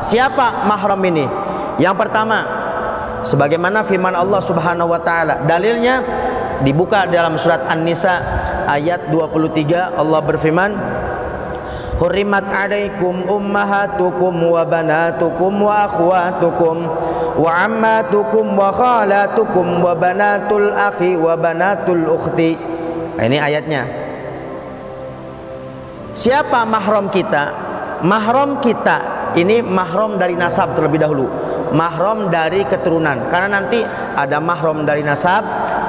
Siapa mahram ini? Yang pertama, sebagaimana firman Allah Subhanahu wa taala. Dalilnya dibuka dalam surat An-Nisa ayat 23. Allah berfirman, "Hurrimat 'alaikum ummahatukum wa banatukum wa akhwatukum wa ammatukum wa khalatukum wa banatul akhi wa banatul ukhti." Nah, ini ayatnya. Siapa mahram kita? Mahram kita ini mahram dari nasab terlebih dahulu, mahram dari keturunan. Karena nanti ada mahram dari nasab,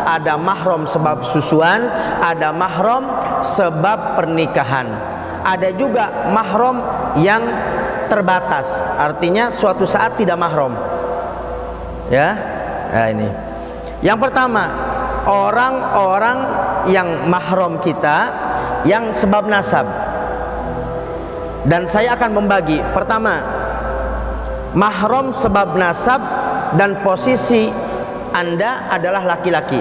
ada mahram sebab susuan, ada mahram sebab pernikahan, ada juga mahram yang terbatas, artinya suatu saat tidak mahram. Ya, nah ini. Yang pertama, orang-orang yang mahram kita yang sebab nasab. Dan saya akan membagi. Pertama, mahram sebab nasab dan posisi Anda adalah laki-laki.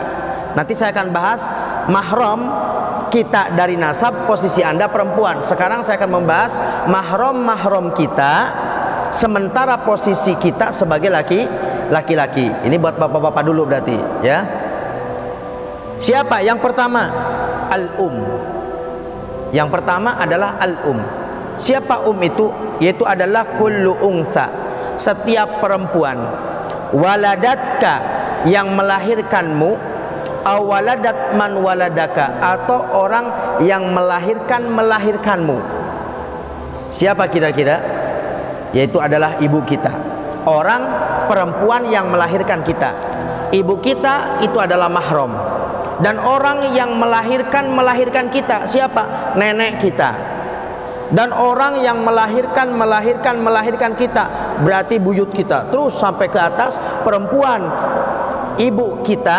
Nanti saya akan bahas mahram kita dari nasab, posisi Anda perempuan. Sekarang saya akan membahas mahram kita sementara posisi kita sebagai laki-laki. Ini buat bapak-bapak dulu berarti, ya. Siapa? Yang pertama, al-um. Yang pertama adalah al-um. Siapa itu? Yaitu adalah kullu unsa, setiap perempuan, waladatka yang melahirkanmu, awaladat man waladaka, atau orang yang melahirkanmu. Siapa kira-kira? Yaitu adalah ibu kita, orang perempuan yang melahirkan kita. Ibu kita itu adalah mahram. Dan orang yang melahirkan kita siapa? Nenek kita. Dan orang yang melahirkan kita berarti buyut kita, terus sampai ke atas perempuan ibu kita,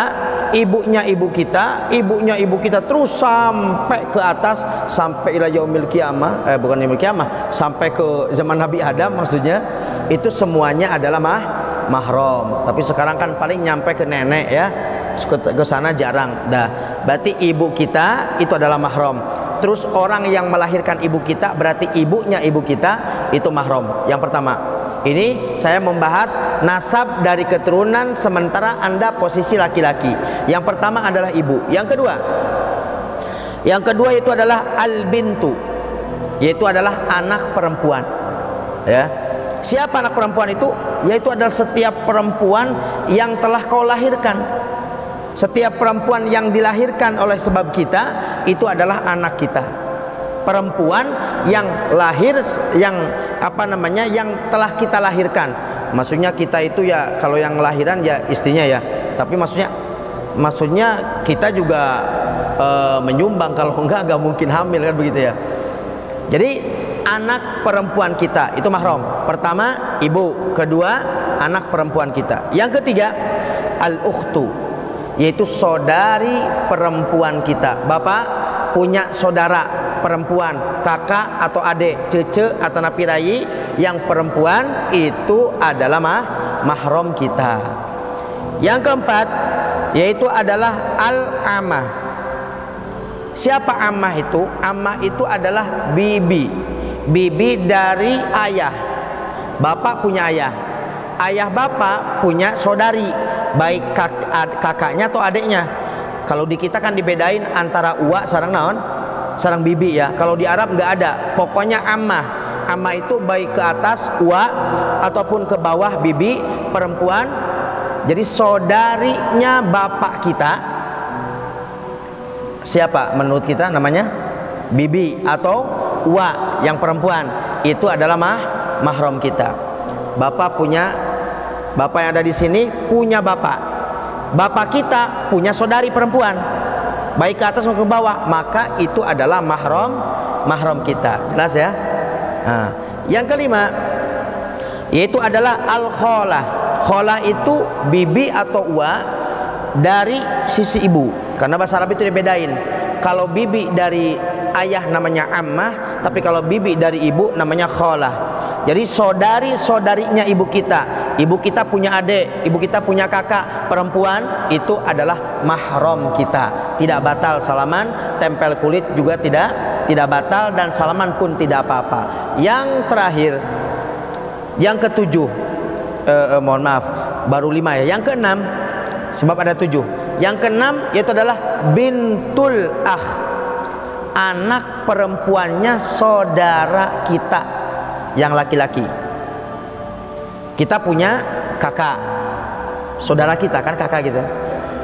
ibunya ibu kita terus sampai ke atas, sampai ila yaumil qiyamah, bukan yaumil qiyamah, sampai ke zaman Nabi Adam maksudnya. Itu semuanya adalah mahram. Tapi sekarang kan paling nyampe ke nenek, ya, ke sana jarang. Dah, berarti ibu kita itu adalah mahram. Terus orang yang melahirkan ibu kita berarti ibunya ibu kita itu mahram. Yang pertama, ini saya membahas nasab dari keturunan sementara Anda posisi laki-laki. Yang pertama adalah ibu. Yang kedua itu adalah al-bintu, yaitu adalah anak perempuan. Ya. Siapa anak perempuan itu? Yaitu adalah setiap perempuan yang telah kau lahirkan. Setiap perempuan yang dilahirkan oleh sebab kita itu adalah anak kita. Perempuan yang lahir, yang yang telah kita lahirkan. Maksudnya kita itu ya, kalau yang lahiran ya istrinya ya. Tapi maksudnya kita juga menyumbang, kalau enggak mungkin hamil kan, begitu ya. Jadi anak perempuan kita itu mahram. Pertama ibu, kedua anak perempuan kita. Yang ketiga al-ukhtu, yaitu saudari perempuan kita. Bapak punya saudara perempuan, kakak atau adik, cece atau napirayi yang perempuan, itu adalah mahram kita. Yang keempat yaitu adalah al-amah. Siapa amah itu? Amah itu adalah bibi dari ayah. Bapak punya ayah, ayah bapak punya saudari, baik kakaknya atau adiknya. Kalau di kita kan dibedain antara uwa sarang naon, sarang bibi ya. Kalau di Arab nggak ada, pokoknya ammah. Ammah itu baik ke atas uwa ataupun ke bawah bibi perempuan. Jadi saudarinya bapak kita, siapa menurut kita namanya? Bibi atau uwa yang perempuan, itu adalah mahram kita. Bapak yang ada di sini punya bapak. Bapak kita punya saudari perempuan, baik ke atas maupun ke bawah, maka itu adalah mahram kita. Jelas ya? Nah, yang kelima yaitu adalah al-kholah. Kholah itu bibi atau uwa dari sisi ibu. Karena bahasa Arab itu dibedain. Kalau bibi dari ayah namanya ammah, tapi kalau bibi dari ibu namanya kholah. Jadi saudari-saudarinya ibu kita. Ibu kita punya adik, ibu kita punya kakak perempuan, itu adalah mahram kita. Tidak batal salaman, tempel kulit juga tidak batal, dan salaman pun tidak apa-apa. Yang terakhir Yang ketujuh, mohon maaf, baru 5 ya. Yang keenam, sebab ada 7. Yang keenam yaitu adalah bintul akh, anak perempuannya saudara kita yang laki-laki. Kita punya kakak, saudara kita kan kakak gitu,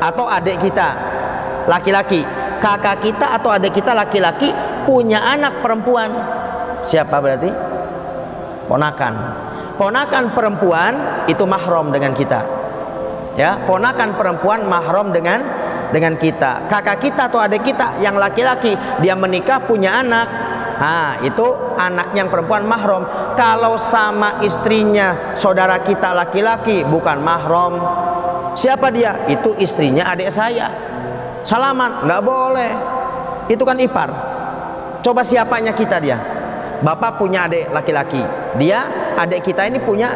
atau adik kita laki-laki. Kakak kita atau adik kita laki-laki punya anak perempuan. Siapa berarti? Ponakan. Ponakan perempuan itu mahram dengan kita. Ya, ponakan perempuan mahram dengan kita. Kakak kita atau adik kita yang laki-laki, dia menikah punya anak. Nah, itu anaknya yang perempuan mahram. Kalau sama istrinya saudara kita laki-laki bukan mahram. Siapa dia? Itu istrinya adik saya. Salaman, nggak boleh. Itu kan ipar. Coba siapanya kita dia? Bapak punya adik laki-laki. Dia, adik kita ini punya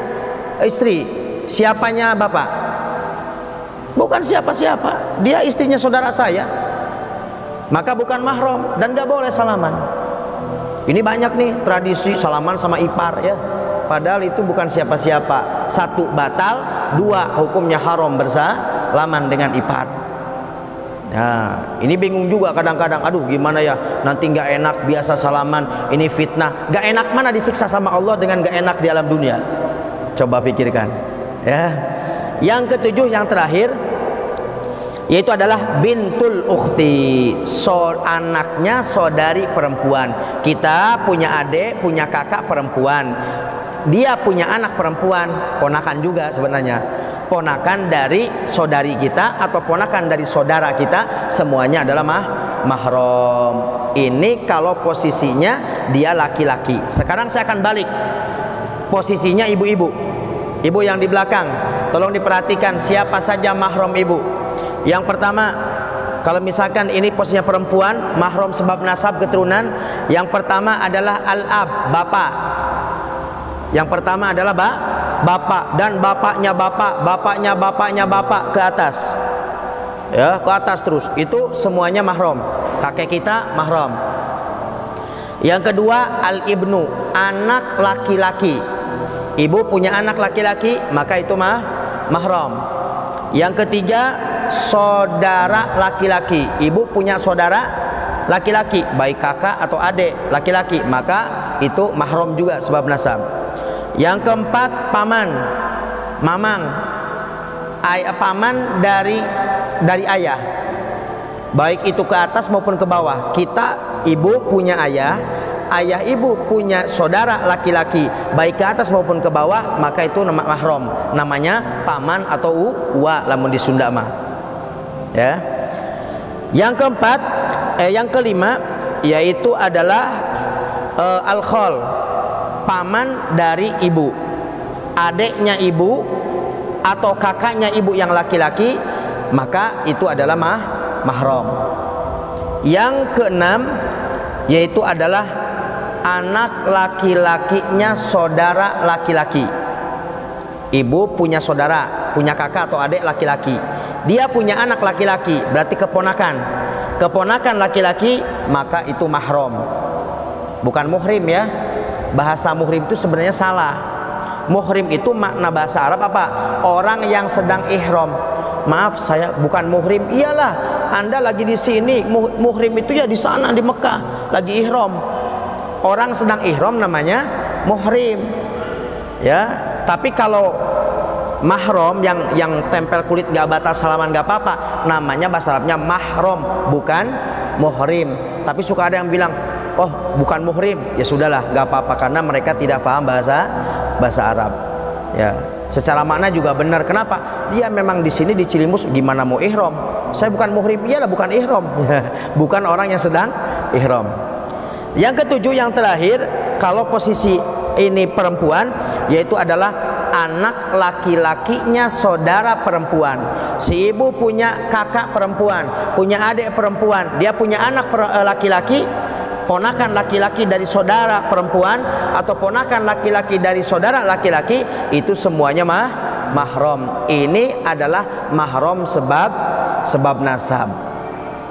istri. Siapanya bapak? Bukan siapa-siapa. Dia istrinya saudara saya. Maka bukan mahram dan nggak boleh salaman. Ini banyak nih tradisi salaman sama ipar ya. Padahal itu bukan siapa-siapa. 1 batal, 2 hukumnya haram bersalaman dengan ipar. Nah, ini bingung juga kadang-kadang. Aduh, gimana ya? Nanti nggak enak biasa salaman, ini fitnah. Nggak enak mana disiksa sama Allah dengan nggak enak di alam dunia? Coba pikirkan. Ya. Yang ketujuh, yang terakhir, yaitu adalah bintul ukhti, anaknya saudari perempuan. Kita punya adik, punya kakak perempuan. Dia punya anak perempuan, ponakan juga sebenarnya. Ponakan dari saudari kita atau ponakan dari saudara kita, semuanya adalah mahram. Ini kalau posisinya dia laki-laki. Sekarang saya akan balik posisinya ibu-ibu. Ibu yang di belakang, tolong diperhatikan siapa saja mahram ibu. Yang pertama, kalau misalkan ini posisinya perempuan, mahram sebab nasab keturunan. Yang pertama adalah al-ab, bapak. Yang pertama adalah bapak dan bapaknya bapak, bapaknya bapaknya bapak ke atas. Ya, ke atas terus. Itu semuanya mahram. Kakek kita mahram. Yang kedua al-ibnu, anak laki-laki. Ibu punya anak laki-laki, maka itu mahram. Yang ketiga saudara laki-laki. Ibu punya saudara laki-laki, baik kakak atau adik laki-laki, maka itu mahram juga sebab nasab. Yang keempat paman, mamang, paman dari ayah, baik itu ke atas maupun ke bawah. Kita ibu punya ayah, ayah ibu punya saudara laki-laki, baik ke atas maupun ke bawah, maka itu mahram. Namanya paman atau uwa lamun di Sunda mah. Ya. Yang keempat, yang kelima yaitu adalah al-khol, paman dari ibu, adiknya ibu atau kakaknya ibu yang laki-laki, maka itu adalah mahram. Yang keenam yaitu adalah anak laki-lakinya saudara laki-laki. Ibu punya saudara, punya kakak atau adik laki-laki. Dia punya anak laki-laki, berarti keponakan. Keponakan laki-laki, maka itu mahram. Bukan muhrim ya. Bahasa muhrim itu sebenarnya salah. Muhrim itu makna bahasa Arab apa? Orang yang sedang ihram. Maaf, saya bukan muhrim. Iyalah, Anda lagi di sini. Muhrim itu ya di sana di Mekah, lagi ihram. Orang sedang ihram namanya muhrim. Ya, tapi kalau mahram yang tempel kulit nggak batal salaman nggak apa-apa, namanya bahasa Arabnya mahram, bukan muhrim. Tapi suka ada yang bilang, oh bukan muhrim, ya sudahlah nggak apa-apa karena mereka tidak paham bahasa Arab. Ya, secara makna juga benar. Kenapa? Dia memang di sini di Cilimus, gimana mau ihram? Saya bukan muhrim, iyalah bukan ihram, bukan orang yang sedang ihram. Yang ketujuh, yang terakhir, kalau posisi ini perempuan, yaitu adalah anak laki-lakinya saudara perempuan. Si ibu punya kakak perempuan, punya adik perempuan, dia punya anak laki-laki, ponakan laki-laki dari saudara perempuan atau ponakan laki-laki dari saudara laki-laki, itu semuanya mahram. Ini adalah mahram sebab nasab.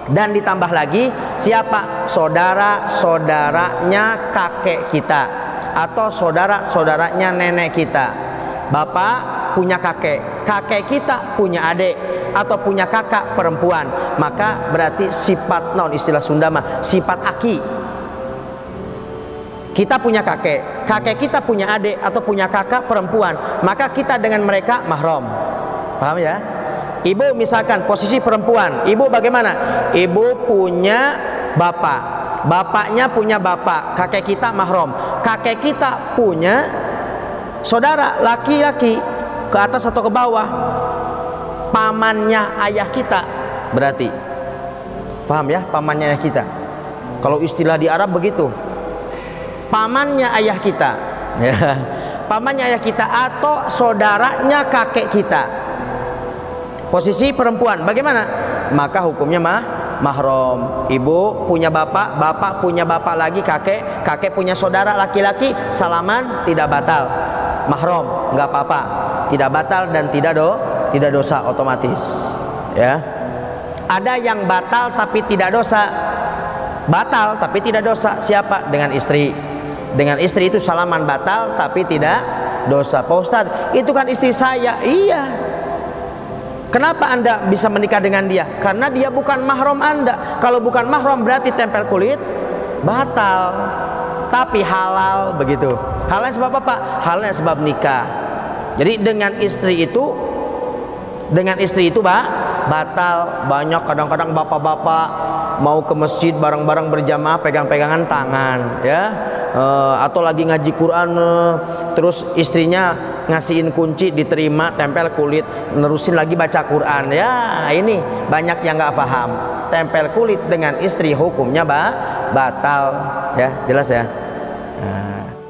Dan ditambah lagi siapa? Saudara-saudaranya kakek kita. atau saudara-saudaranya nenek kita. Bapak punya kakek, kakek kita punya adik atau punya kakak perempuan, maka berarti sifat, non istilah Sunda mah sifat aki. Kita punya kakek, kakek kita punya adik atau punya kakak perempuan, maka kita dengan mereka mahram. Paham ya? Ibu misalkan posisi perempuan, ibu bagaimana? Ibu punya bapak, bapaknya punya bapak, kakek kita mahram. Kakek kita punya saudara laki-laki ke atas atau ke bawah, pamannya ayah kita berarti. Paham ya? Pamannya ayah kita. Kalau istilah di Arab begitu, pamannya ayah kita, ya, pamannya ayah kita atau saudaranya kakek kita. Posisi perempuan bagaimana? Maka hukumnya mahram. Ibu punya bapak, bapak punya bapak lagi kakek, kakek punya saudara laki-laki, salaman tidak batal, mahram nggak apa-apa, tidak batal dan tidak dosa otomatis. Ya, ada yang batal tapi tidak dosa. Batal tapi tidak dosa siapa? Dengan istri. Dengan istri itu salaman batal tapi tidak dosa. Pak Ustadz, itu kan istri saya. Iya. Kenapa Anda bisa menikah dengan dia? Karena dia bukan mahram Anda. Kalau bukan mahram berarti tempel kulit batal. Tapi halal begitu. Halal sebab apa? Halal sebab nikah. Jadi dengan istri itu batal. Banyak kadang-kadang bapak-bapak mau ke masjid bareng-bareng berjamaah pegang-pegangan tangan, ya. Atau lagi ngaji Quran, terus istrinya ngasihin kunci, diterima, tempel kulit, nerusin lagi baca Quran. Ya, ini banyak yang nggak paham. Tempel kulit dengan istri hukumnya batal, ya, jelas ya. Nah.